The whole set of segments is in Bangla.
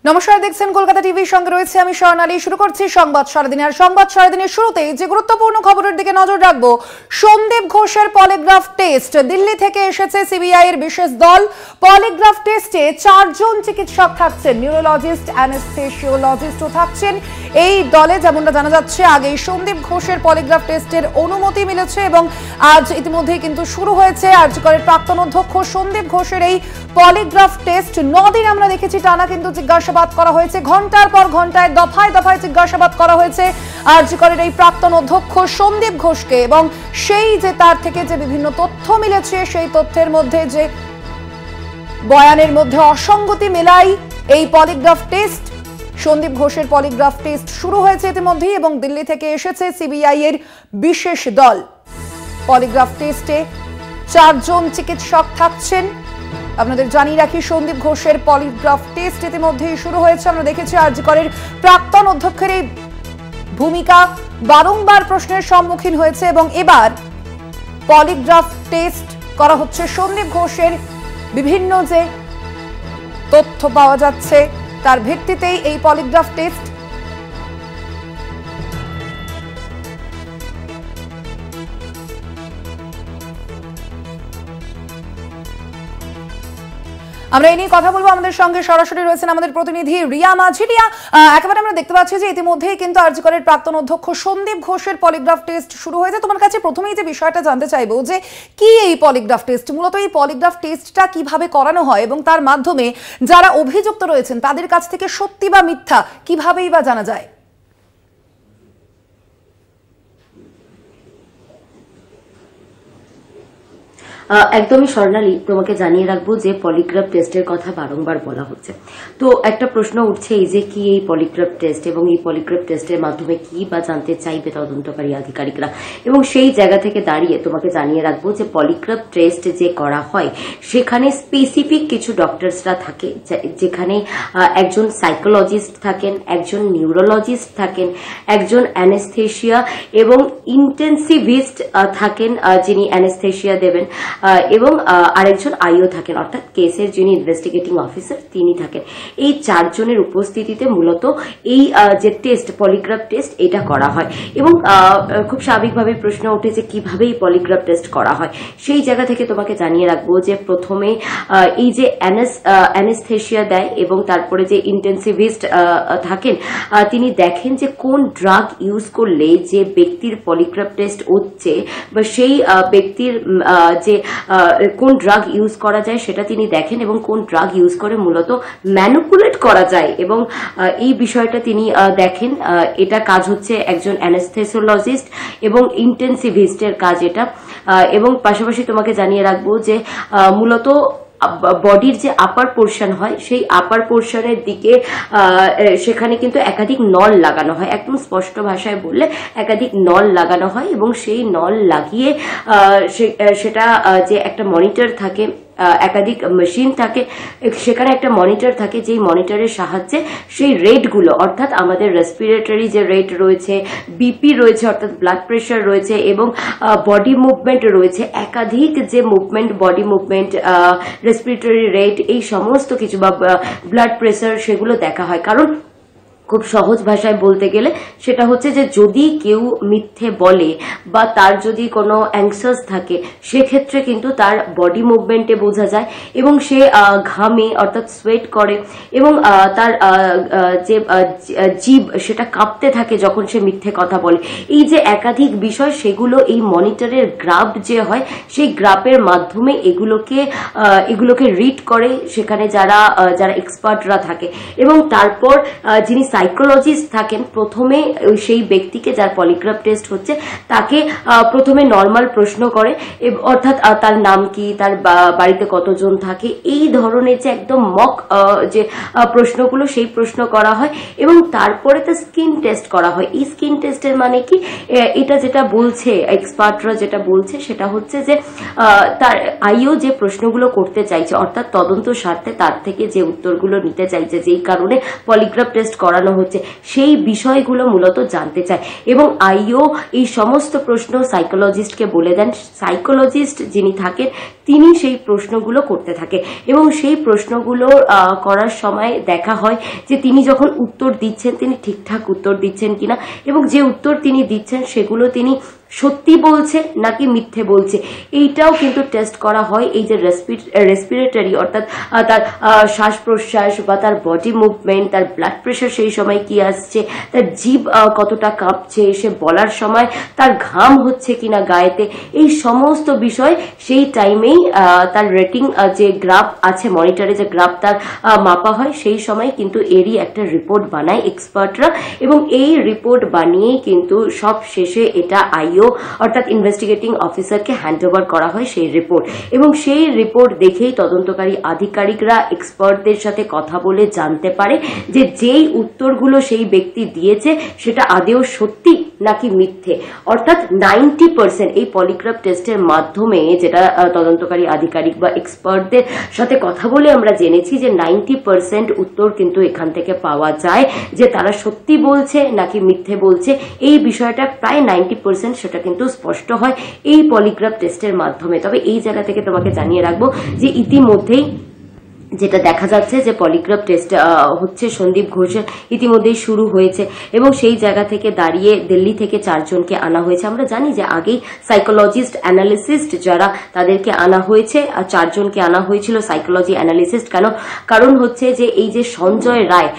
নমস্কার, দেখছেন কলকাতা টিভির সঙ্গে রয়েছে আমি স্বর্ণালী। শুরু করছি সংবাদ সারাদিন। আর সংবাদ সারাদিনের শুরুতেই যে গুরুত্বপূর্ণ খবরের দিকে নজর রাখবো, সন্দীপ ঘোষের পলিগ্রাফ টেস্ট। দিল্লি থেকে এসেছে সিবিআই এর বিশেষ দল। পলিগ্রাফ টেস্টে 4 জন চিকিৎসক থাকছেন, নিউরোলজিস্ট, অ্যানেস্থেসিওলজিস্টও থাকছেন এই দলে। যেমনটা জানা যাচ্ছে, আগেই সন্দীপ ঘোষের পলিগ্রাফ টেস্টের অনুমতি মিলেছে এবং আজ ইতিমধ্যেই কিন্তু শুরু হয়েছে। আরজিকরের প্রাক্তন অধ্যক্ষ সন্দীপ ঘোষের এই পলিগ্রাফ টেস্ট 9 দিন আমরা দেখেছি টানা কিন্তু জিজ্ঞাসাবাদ করা হয়েছে, ঘন্টার পর ঘন্টায় দফায় দফায় জিজ্ঞাসাবাদ করা হয়েছে আরজিকরের এই প্রাক্তন অধ্যক্ষ সন্দীপ ঘোষকে। এবং সেই যে তার থেকে যে বিভিন্ন তথ্য মিলেছে, সেই তথ্যের মধ্যে যে বয়ানের মধ্যে অসঙ্গতি মেলাই এই পলিগ্রাফ টেস্ট। সন্দীপ ঘোষের পলিগ্রাফ টেস্ট শুরু হয়েছে ইতিমধ্যেই এবং দিল্লি থেকে এসেছে সিবিআই এর বিশেষ দল। পলিগ্রাফ টেস্টে 4 জন চিকিৎসক থাকছেন। আপনাদের জানিয়ে রাখি, সন্দীপ ঘোষের পলিগ্রাফ টেস্ট ইতিমধ্যেই শুরু হয়েছে। আমরা দেখেছি আরজিকরের প্রাক্তন অধ্যক্ষের এই ভূমিকা বারংবার প্রশ্নের সম্মুখীন হয়েছে এবং এবার পলিগ্রাফ টেস্ট করা হচ্ছে। সন্দীপ ঘোষের বিভিন্ন যে তথ্য পাওয়া যাচ্ছে তার ভিত্তিতেই এই পলিগ্রাফ টেস্ট। আমরা এই নিয়ে কথা বলবো। আমাদের সঙ্গে সরাসরি রয়েছেন আমাদের প্রতিনিধি রিয়া মাঝি। রিয়া, একেবারে আমরা দেখতে পাচ্ছি যে ইতিমধ্যেই কিন্তু আরজিকরের প্রাক্তন অধ্যক্ষ সন্দীপ ঘোষের পলিগ্রাফ টেস্ট শুরু হয়েছে। তোমার কাছে প্রথমেই যে বিষয়টা জানতে চাইবো যে কি এই পলিগ্রাফ টেস্ট, মূলত এই পলিগ্রাফ টেস্টটা কিভাবে করানো হয় এবং তার মাধ্যমে যারা অভিযুক্ত রয়েছেন তাদের কাছ থেকে সত্যি বা মিথ্যা কিভাবেই বা জানা যায়? একদমই স্বর্ণালী, তোমাকে জানিয়ে রাখবো যে পলিগ্রাফ টেস্টের কথা বারংবার বলা হচ্ছে। তো একটা প্রশ্ন উঠছে এই যে কি এই পলিগ্রাফ টেস্ট এবং এই পলিগ্রাফ টেস্টের মাধ্যমে কি বা জানতে চাইবে তদন্তকারী আধিকারিকরা। এবং সেই জায়গা থেকে দাঁড়িয়ে তোমাকে জানিয়ে রাখবো যে পলিগ্রাফ টেস্ট যে করা হয় সেখানে স্পেসিফিক কিছু ডক্টরসরা থাকে, যেখানে একজন সাইকোলজিস্ট থাকেন, একজন নিউরোলজিস্ট থাকেন, একজন অ্যানেস্থেশিয়া এবং ইন্টেন্সিভিস্ট থাকেন যিনি অ্যানেস্থেশিয়া দেবেন, এবং আরেকজন আইও থাকেন, অর্থাৎ কেসের যিনি ইনভেস্টিগেটিং অফিসার তিনি থাকেন। এই 4 জনের উপস্থিতিতে মূলত এই যে টেস্ট, পলিগ্রাফ টেস্ট, এটা করা হয়। এবং খুব স্বাভাবিকভাবে প্রশ্ন ওঠে যে কিভাবে এই পলিগ্রাফ টেস্ট করা হয়। সেই জায়গা থেকে তোমাকে জানিয়ে রাখবো যে প্রথমে এই যে অ্যানেস্থেশিয়া দেয় এবং তারপরে যে ইন্টেন্সিভিস্ট থাকেন তিনি দেখেন যে কোন ড্রাগ ইউজ করলে যে ব্যক্তির পলিগ্রাফ টেস্ট হচ্ছে বা সেই ব্যক্তির যে কোন ড্রাগ ইউজ করা যায় সেটা তিনি দেখেন এবং কোন ড্রাগ ইউজ করে মূলত ম্যানিপুলেট করা যায় এবং এই বিষয়টা তিনি দেখেন। এটা কাজ হচ্ছে একজন অ্যানেস্থেসিওলজিস্ট এবং ইন্টেন্সিভিস্টের কাজ এটা। এবং পাশাপাশি তোমাকে জানিয়ে রাখবো যে মূলত বডির যে আপার পোর্শন হয় সেই আপার পোর্শনের দিকে সেখানে কিন্তু একাধিক নল লাগানো হয়, একদম স্পষ্ট ভাষায় বললে একাধিক নল লাগানো হয় এবং সেই নল লাগিয়ে সেটা যে একটা মনিটর থাকে, একাধিক মেশিন থাকে, সেখানে একটা মনিটর থাকে, যেই মনিটরের সাহায্যে সেই রেটগুলো, অর্থাৎ আমাদের রেসপিরেটরি যে রেট রয়েছে, বিপি রয়েছে অর্থাৎ ব্লাড প্রেশার রয়েছে এবং বডি মুভমেন্ট রয়েছে, একাধিক যে movement, body movement, respiratory rate, এই সমস্ত কিছু বা ব্লাড প্রেশার সেগুলো দেখা হয়। কারণ খুব সহজ ভাষায় বলতে গেলে সেটা হচ্ছে যে যদি কেউ মিথ্যে বলে বা তার যদি কোনো অ্যাংসাস থাকে সেক্ষেত্রে কিন্তু তার বডি মুভমেন্টে বোঝা যায় এবং সে ঘামে অর্থাৎ সোয়েট করে এবং তার যে জিভ সেটা কাঁপতে থাকে যখন সে মিথ্যে কথা বলে। এই যে একাধিক বিষয় সেগুলো এই মনিটরের গ্রাফ যে হয় সেই গ্রাফের মাধ্যমে এগুলোকে রিড করে সেখানে যারা এক্সপার্টরা থাকে এবং তারপর যিনি সাইকোলজিস্ট থাকেন প্রথমে সেই ব্যক্তিকে যার পলিগ্রাফ টেস্ট হচ্ছে তাকে প্রথমে নর্মাল প্রশ্ন করে, অর্থাৎ তার নাম কি, তার বাড়িতে কতজন থাকে, এই ধরনের যে একদম মক যে প্রশ্নগুলো সেই প্রশ্ন করা হয় এবং তারপরে তার স্কিন টেস্ট করা হয়। এই স্কিন টেস্টের মানে কি, এটা যেটা বলছে এক্সপার্টরা যেটা বলছে সেটা হচ্ছে যে তার আইও যে প্রশ্নগুলো করতে চাইছে অর্থাৎ তদন্ত স্বার্থে তার থেকে যে উত্তরগুলো নিতে চাইছে, যেই কারণে পলিগ্রাফ টেস্ট করানো করানো হচ্ছে সেই বিষয়গুলো মূলত জানতে চায়। এবং আইও এই সমস্ত প্রশ্ন সাইকোলজিস্টকে বলে দেন। সাইকোলজিস্ট যিনি থাকেন তিনি সেই প্রশ্নগুলো করতে থাকে এবং সেই প্রশ্নগুলো করার সময় দেখা হয় যে তিনি যখন উত্তর দিচ্ছেন তিনি ঠিকঠাক উত্তর দিচ্ছেন কিনা, এবং যে উত্তর তিনি দিচ্ছেন সেগুলো তিনি সত্যি বলছে নাকি মিথ্যে বলছে, এইটাও কিন্তু টেস্ট করা হয়। এই যে রেসপিরেটরি অর্থাৎ তার শ্বাস প্রশ্বাস বা তার বডি মুভমেন্ট, তার ব্লাড প্রেশার সেই সময় কি আসছে, তার জিভ কতটা কাঁপছে, সে বলার সময় তার ঘাম হচ্ছে কিনা গায়েতে, এই সমস্ত বিষয় সেই টাইমেই তার রেটিং যে গ্রাফ আছে মনিটরে যে গ্রাফ তার মাপা হয় সেই সময় কিন্তু এরই একটা রিপোর্ট বানায় এক্সপার্টরা, এবং এই রিপোর্ট বানিয়েই কিন্তু সব শেষে এটা অর্থাৎ ইনভেস্টিগেটিং অফিসারকে হ্যান্ড ওভার করা হয় সেই রিপোর্ট। এবং সেই রিপোর্ট দেখেই তদন্তকারী আধিকারিকরা এক্সপার্টদের সাথে কথা বলে জানতে পারে যে যেই উত্তরগুলো সেই ব্যক্তি দিয়েছে সেটা আদেও সত্যি নাকি মিথ্যে। অর্থাৎ 90% এই পলিগ্রাফ টেস্টের মাধ্যমে, যেটা তদন্তকারী আধিকারিক বা এক্সপার্টদের সাথে কথা বলে আমরা জেনেছি, যে 90% উত্তর কিন্তু এখান থেকে পাওয়া যায় যে তারা সত্যি বলছে নাকি মিথ্যে বলছে। এই বিষয়টা প্রায় 90% সেটা কিন্তু স্পষ্ট হয় এই পলিগ্রাফ টেস্টের মাধ্যমে। তবে এই জায়গা থেকে তোমাকে জানিয়ে রাখবো যে ইতিমধ্যেই যেটা দেখা যাচ্ছে যে পলিগ্রাফ টেস্ট হচ্ছে সন্দীপ ঘোষের ইতিমধ্যেই শুরু হয়েছে, এবং সেই জায়গা থেকে দাঁড়িয়ে দিল্লি থেকে 4 জনকে আনা হয়েছে। আমরা জানি যে আগেই সাইকোলজিস্ট অ্যানালিসিস্ট যারা তাদেরকে আনা হয়েছে, 4 জনকে আনা হয়েছিল সাইকোলজি অ্যানালিসিস্ট। কারণ হচ্ছে যে এই যে সঞ্জয় রায়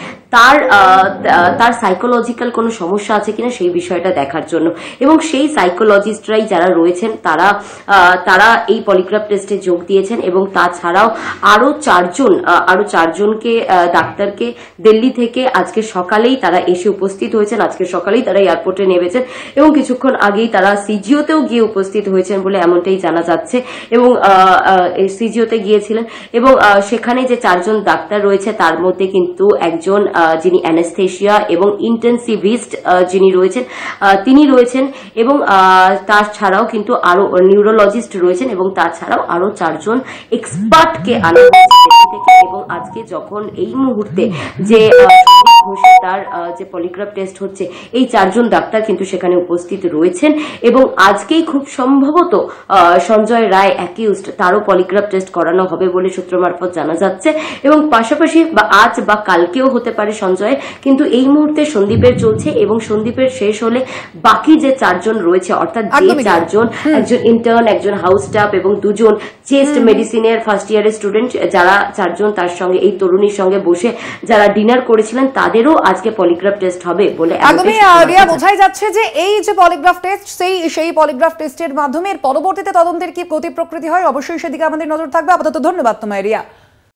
তার সাইকোলজিক্যাল কোনো সমস্যা আছে কিনা সেই বিষয়টা দেখার জন্য, এবং সেই সাইকোলজিস্টরাই যারা রয়েছেন তারা এই পলিগ্রাফ টেস্টে যোগ দিয়েছেন। এবং তাছাড়াও আরো 4 জনকে ডাক্তারকে দিল্লি থেকে আজকে সকালেই তারা এসে উপস্থিত হয়েছেন, আজকে সকালেই তারা এয়ারপোর্টে নেমেছেন, এবং কিছুক্ষণ আগেই তারা সিজিওতেও গিয়ে উপস্থিত হয়েছেন বলে এমনটাই জানা যাচ্ছে। এবং সিজিওতে গিয়েছিলেন, এবং সেখানে যে 4 জন ডাক্তার রয়েছে তার মধ্যে কিন্তু একজন যিনি অ্যানেস্থেশিয়া এবং ইন্টেন্সিভিস্ট যিনি রয়েছেন তিনি রয়েছেন, এবং তাছাড়াও কিন্তু আরো নিউরোলজিস্ট রয়েছেন, এবং তাছাড়াও আরো 4 জন এক্সপার্টকে আনা হয়েছে দিল্লি থেকে। এবং আজকে যখন এই মুহূর্তে যে ঘোষে তার যে পলিগ্রাফ টেস্ট হচ্ছে, এই 4 জন ডাক্তার কিন্তু সেখানে উপস্থিত রয়েছেন, এবং আজকেই খুব সম্ভবত সঞ্জয় রায় অ্যাকিউজড তারও পলিগ্রাফ টেস্ট করানো হবে বলে সূত্র মারফত জানা যাচ্ছে। এবং পাশাপাশি বা আজ বা কালকেও হতে পারে সঞ্জয়, কিন্তু এই মুহূর্তে সন্দীপের চলছে, এবং সন্দীপের শেষ হলে বাকি যে 4 জন রয়েছে, অর্থাৎ যে 4 জন, একজন ইন্টার্ন, একজন হাউস স্টাফ এবং 2 জন চেস্ট মেডিসিনের ফার্স্ট ইয়ারের স্টুডেন্ট, যারা 4 জন তার সঙ্গে এই তরুণীর সঙ্গে বসে যারা ডিনার করেছিলেন, তাদেরও আজকে পলিগ্রাফ টেস্ট হবে বলে বোঝাই যাচ্ছে যে এই যে পলিগ্রাফ টেস্ট সেই পলিগ্রাফ টেস্টের মাধ্যমে পরবর্তীতে তদন্তের কি গতি প্রকৃতি হয় অবশ্যই সেদিকে আমাদের নজর থাকবে। আপাতত ধন্যবাদ তোমায় রিয়া।